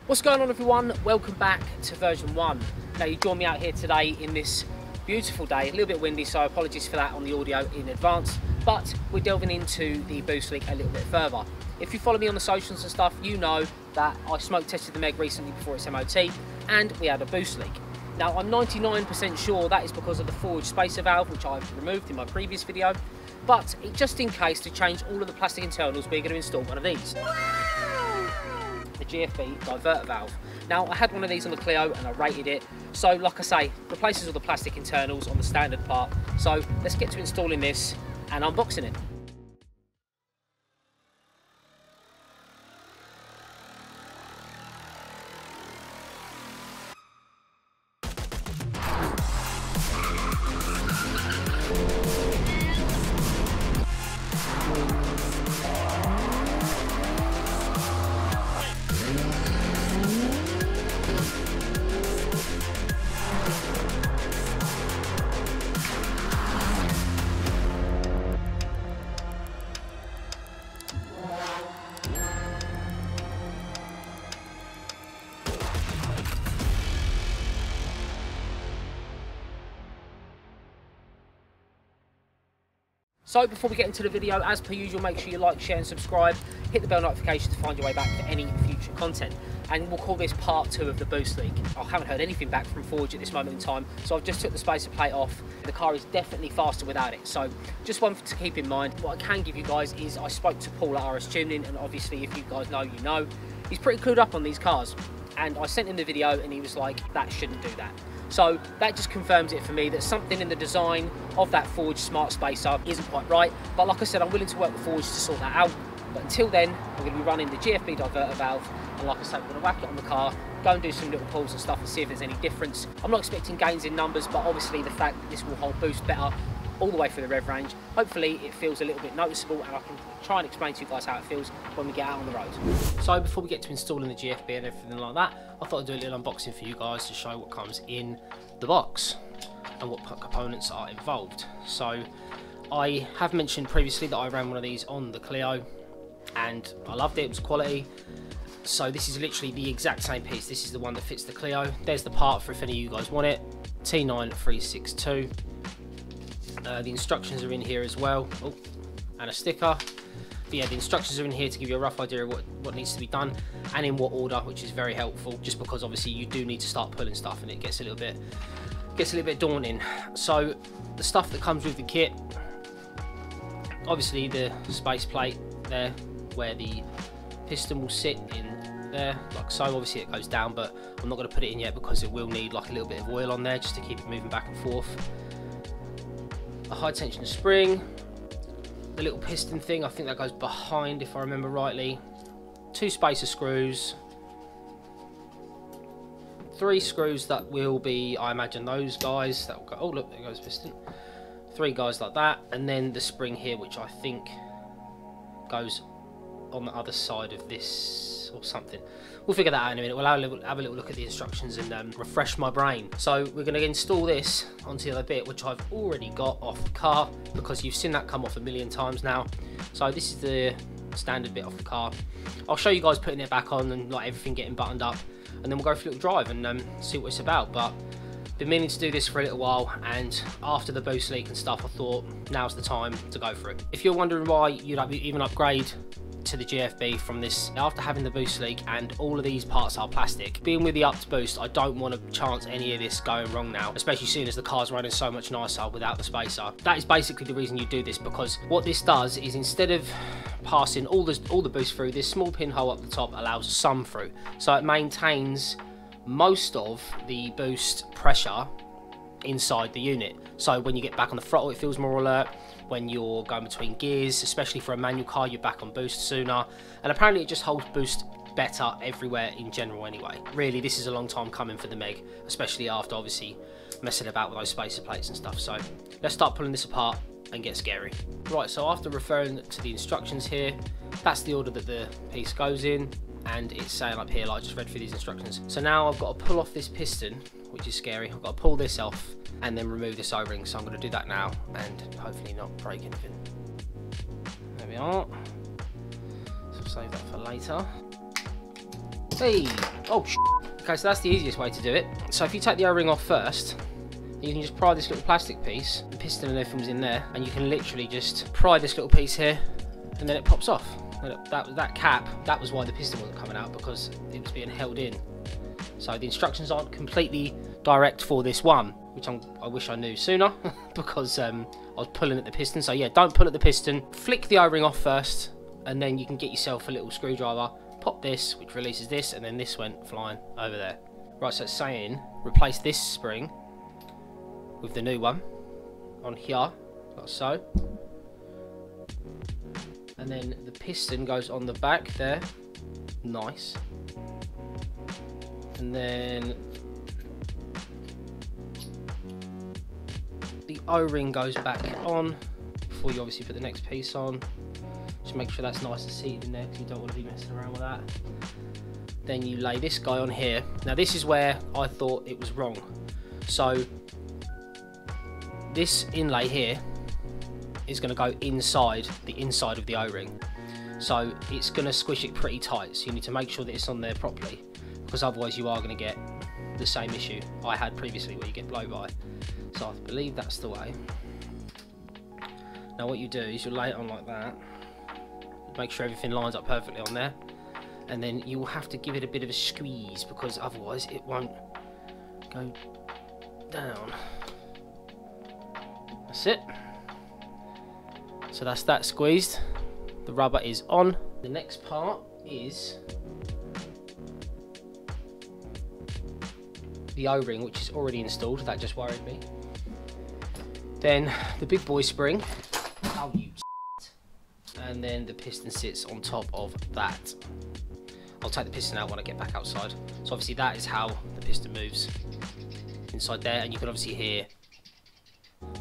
What's going on, everyone? Welcome back to version 1. Now, you join me out here today in this beautiful day, a little bit windy, so apologies for that on the audio in advance, but we're delving into the boost leak a little bit further. If you follow me on the socials and stuff, you know that I smoke tested the Meg recently before its MOT and we had a boost leak. Now, I'm 99% sure that is because of the forward spacer valve, which I've removed in my previous video, but just in case, to change all of the plastic internals, we're going to install one of these. The GFB diverter valve. Now, I had one of these on the Clio and I rated it, so like I say, replaces all the plastic internals on the standard part. So let's get to installing this and unboxing it. So before we get into the video, as per usual, make sure you like, share and subscribe. Hit the bell notification to find your way back for any future content. And we'll call this part 2 of the boost leak. I haven't heard anything back from Forge at this moment in time, so I've just took the spacer plate off. The car is definitely faster without it, so just one to keep in mind. What I can give you guys is I spoke to Paul at RS Tuning, and obviously if you guys know, you know. He's pretty clued up on these cars. And I sent him the video and he was like, that shouldn't do that. So that just confirms it for me that something in the design of that Forge smart spacer isn't quite right. But like I said, I'm willing to work with Forge to sort that out. But until then, we're going to be running the GFB diverter valve. And like I said, we're going to whack it on the car, go and do some little pulls and stuff and see if there's any difference. I'm not expecting gains in numbers, but obviously the fact that this will hold boost better all the way through the rev range, hopefully it feels a little bit noticeable, and I can try and explain to you guys how it feels when we get out on the road. So before we get to installing the GFB and everything like that, I thought I'd do a little unboxing for you guys to show what comes in the box and what components are involved. So I have mentioned previously that I ran one of these on the Clio and I loved it, it was quality. So this is literally the exact same piece. This is the one that fits the Clio. There's the part for if any of you guys want it, T9362. The instructions are in here as well, and a sticker. But yeah, the instructions are in here to give you a rough idea of what needs to be done and in what order, which is very helpful, just because obviously you do need to start pulling stuff and it gets a little bit daunting. So the stuff that comes with the kit, obviously the space plate there where the piston will sit in there, like so. Obviously it goes down, but I'm not going to put it in yet because it will need like a little bit of oil on there just to keep it moving back and forth. A high tension spring, the little piston thing, I think that goes behind if I remember rightly, 2 spacer screws, 3 screws that will be, I imagine, those guys that will go, oh look, there goes the piston, 3 guys like that, and then the spring here, which I think goes on the other side of this or something. We'll figure that out in a minute. We'll have a little look at the instructions and refresh my brain. So we're going to install this onto the other bit, which I've already got off the car because you've seen that come off a million times now. So this is the standard bit off the car. I'll show you guys putting it back on and like everything getting buttoned up, and then we'll go for a little drive and see what it's about. But been meaning to do this for a little while, and after the boost leak and stuff, I thought now's the time to go for it. If you're wondering why you'd even upgrade to the GFB from this after having the boost leak and all of these parts are plastic, being with the upped boost, I don't want to chance any of this going wrong now, especially seeing as the car's running so much nicer without the spacer. That is basically the reason you do this, because what this does is instead of passing all the boost through, this small pinhole up the top allows some through, so it maintains most of the boost pressure inside the unit. So when you get back on the throttle, it feels more alert. When you're going between gears, especially for a manual car, you're back on boost sooner, and apparently it just holds boost better everywhere in general anyway. Really, this is a long time coming for the Meg, especially after obviously messing about with those spacer plates and stuff. So let's start pulling this apart and get scary. Right, so after referring to the instructions here, that's the order that the piece goes in, and it's saying up here, like I just read through these instructions. So now I've got to pull off this piston, which is scary. I've got to pull this off and then remove this O-ring, so I'm going to do that now and hopefully not break anything. There we are. So save that for later. Hey, Oh, okay, so that's the easiest way to do it. So if you take the O-ring off first, you can just pry this little plastic piece, the piston and everything's in there, and you can literally just pry this little piece here, and then it pops off. That cap, that was why the piston wasn't coming out, because it was being held in. So the instructions aren't completely direct for this one, which I wish I knew sooner, because I was pulling at the piston. So yeah, don't pull at the piston, flick the O-ring off first, and then you can get yourself a little screwdriver, pop this, which releases this, and then this went flying over there. Right, so it's saying replace this spring with the new one on here, like so. And then the piston goes on the back there, nice. And then the O-ring goes back on before you obviously put the next piece on. Just make sure that's nice and seated in there, because you don't want to be messing around with that. Then you lay this guy on here. Now this is where I thought it was wrong. So this inlay here is going to go inside the inside of the O-ring. So it's going to squish it pretty tight. So you need to make sure that it's on there properly, because otherwise you are going to get the same issue I had previously where you get blow by. So I believe that's the way. Now what you do is you lay it on like that, make sure everything lines up perfectly on there, and then you will have to give it a bit of a squeeze, because otherwise it won't go down. That's it. So that's that squeezed. The rubber is on. The next part is the O-ring, which is already installed. That just worried me. Then the big boy spring. Oh, you and then the piston sits on top of that. I'll take the piston out when I get back outside. So obviously that is how the piston moves inside there, and you can obviously hear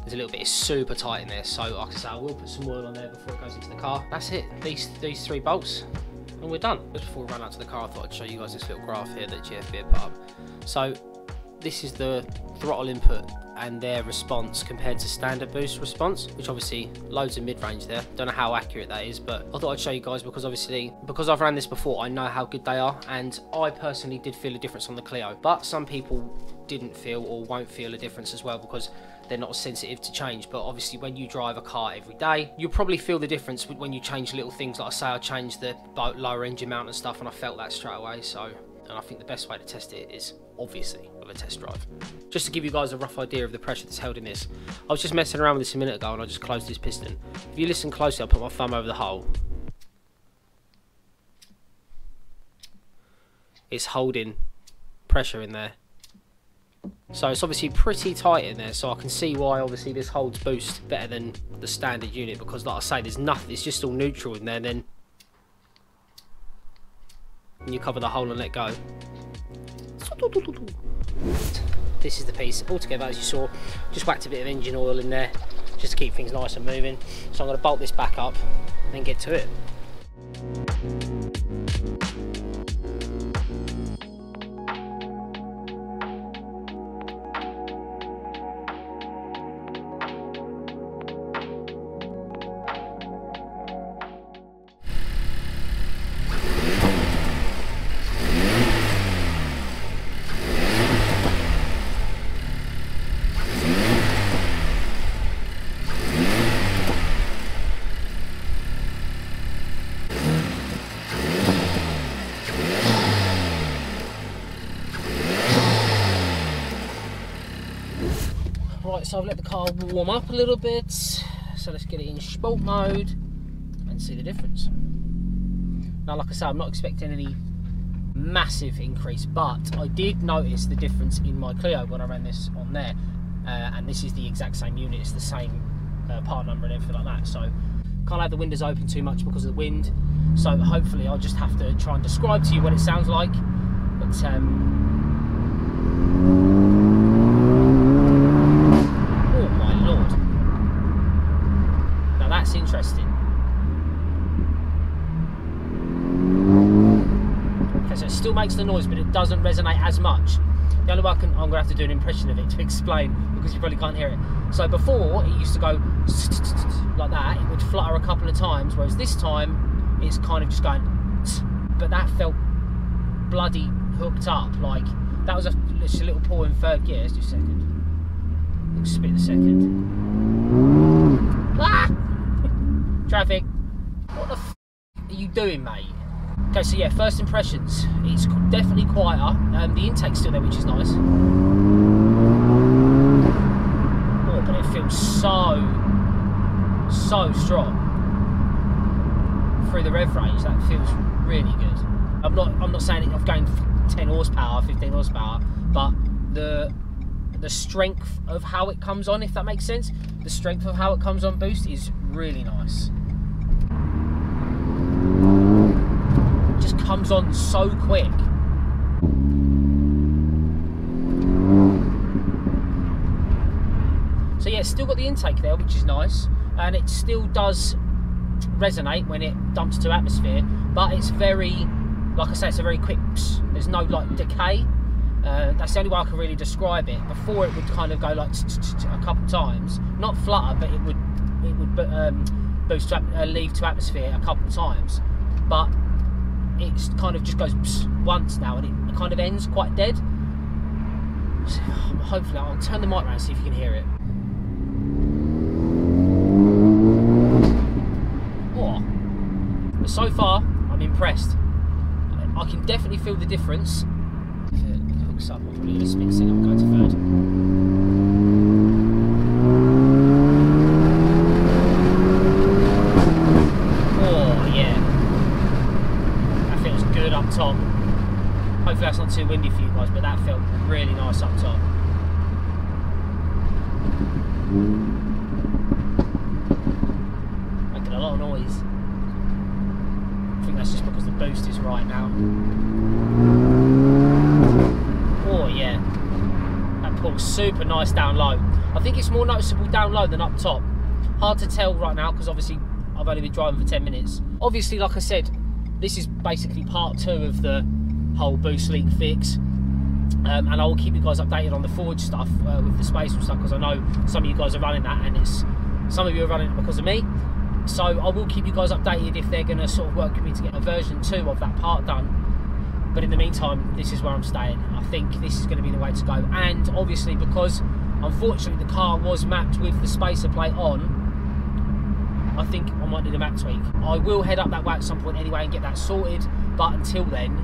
there's a little bit, it's super tight in there. So like I say, I will put some oil on there before it goes into the car. That's it, these 3 bolts, and we're done. Just before we run out to the car, I thought I'd show you guys this little graph here that GFB had put up. So this is the throttle input and their response compared to standard boost response, which obviously loads of mid-range there. Don't know how accurate that is, but I thought I'd show you guys, because obviously, because I've ran this before, I know how good they are, and I personally did feel a difference on the Clio, but some people didn't feel or won't feel a difference as well, because they're not sensitive to change. But obviously when you drive a car every day, you'll probably feel the difference when you change little things. Like I say, I changed the lower engine mount and stuff, and I felt that straight away. So, and I think the best way to test it is obviously with a test drive. Just to give you guys a rough idea of the pressure that's held in this, I was just messing around with this a minute ago, and I just closed this piston. If you listen closely, I'll put my thumb over the hole. It's holding pressure in there. So it's obviously pretty tight in there, so I can see why obviously this holds boost better than the standard unit, because like I say, there's nothing, it's just all neutral in there. Then you cover the hole and let go. This is the piece altogether, as you saw. Just whacked a bit of engine oil in there just to keep things nice and moving. So I'm going to bolt this back up and then get to it. Right, so I've let the car warm up a little bit, so let's get it in sport mode and see the difference. Now, like I say, I'm not expecting any massive increase, but I did notice the difference in my Clio when I ran this on there, and this is the exact same unit, it's the same part number and everything like that, so can't have the windows open too much because of the wind, so hopefully I'll just have to try and describe to you what it sounds like. But that's interesting. Okay, so it still makes the noise, but it doesn't resonate as much. The only way I'm going to have to do an impression of it to explain, because you probably can't hear it. So before, it used to go like that. It would flutter a couple of times, whereas this time, it's kind of just going, but that felt bloody hooked up. Like, that was just a little pull in third gear. Let's do second. Let's spin the second. Ah! Traffic. What the f are you doing, mate? Okay, so yeah, first impressions. It's definitely quieter. The intake's still there, which is nice. Oh, but it feels so strong through the rev range. That feels really good. I'm not saying I'm going 10 horsepower, 15 horsepower, but the strength of how it comes on, if that makes sense, the strength of how it comes on boost is really nice. It just comes on so quick. So yeah, it's still got the intake there, which is nice, and it still does resonate when it dumps to atmosphere, but it's very, like I say, it's a very quick pss. There's no like decay. That's the only way I can really describe it. Before, it would kind of go like a couple times, not flutter, but it would boost to, leave to atmosphere a couple times, but it kind of just goes once now, and it kind of ends quite dead. So, hopefully I'll turn the mic around and see if you can hear it. Oh. But so far I'm impressed. I can definitely feel the difference. If it hooks up, I'm probably going to spin second and go to third. Up top. Hopefully that's not too windy for you guys, but that felt really nice up top. Making a lot of noise. I think that's just because the boost is right now. Oh yeah, that pulls super nice down low. I think it's more noticeable down low than up top. Hard to tell right now because obviously I've only been driving for 10 minutes. Obviously, like I said, this is basically part 2 of the whole boost leak fix, and I will keep you guys updated on the forward stuff with the spacer stuff, because I know some of you guys are running that, and some of you are running it because of me. So I will keep you guys updated if they're going to sort of work with me to get a version 2 of that part done. But in the meantime, this is where I'm staying. I think this is going to be the way to go, and obviously because unfortunately the car was mapped with the spacer plate on, I think I might need a map tweak. I will head up that way at some point anyway and get that sorted, but until then,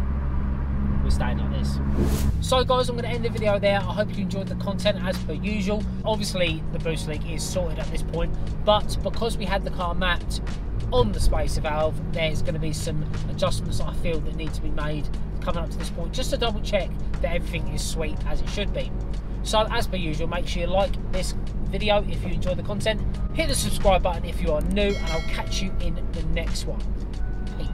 we're staying like this. So guys, I'm going to end the video there. I hope you enjoyed the content as per usual. Obviously, the boost leak is sorted at this point, but because we had the car mapped on the spacer valve, there's going to be some adjustments that I feel that need to be made coming up to this point, just to double check that everything is sweet as it should be. So as per usual, make sure you like this video if you enjoy the content, hit the subscribe button if you are new, and I'll catch you in the next one. Peace.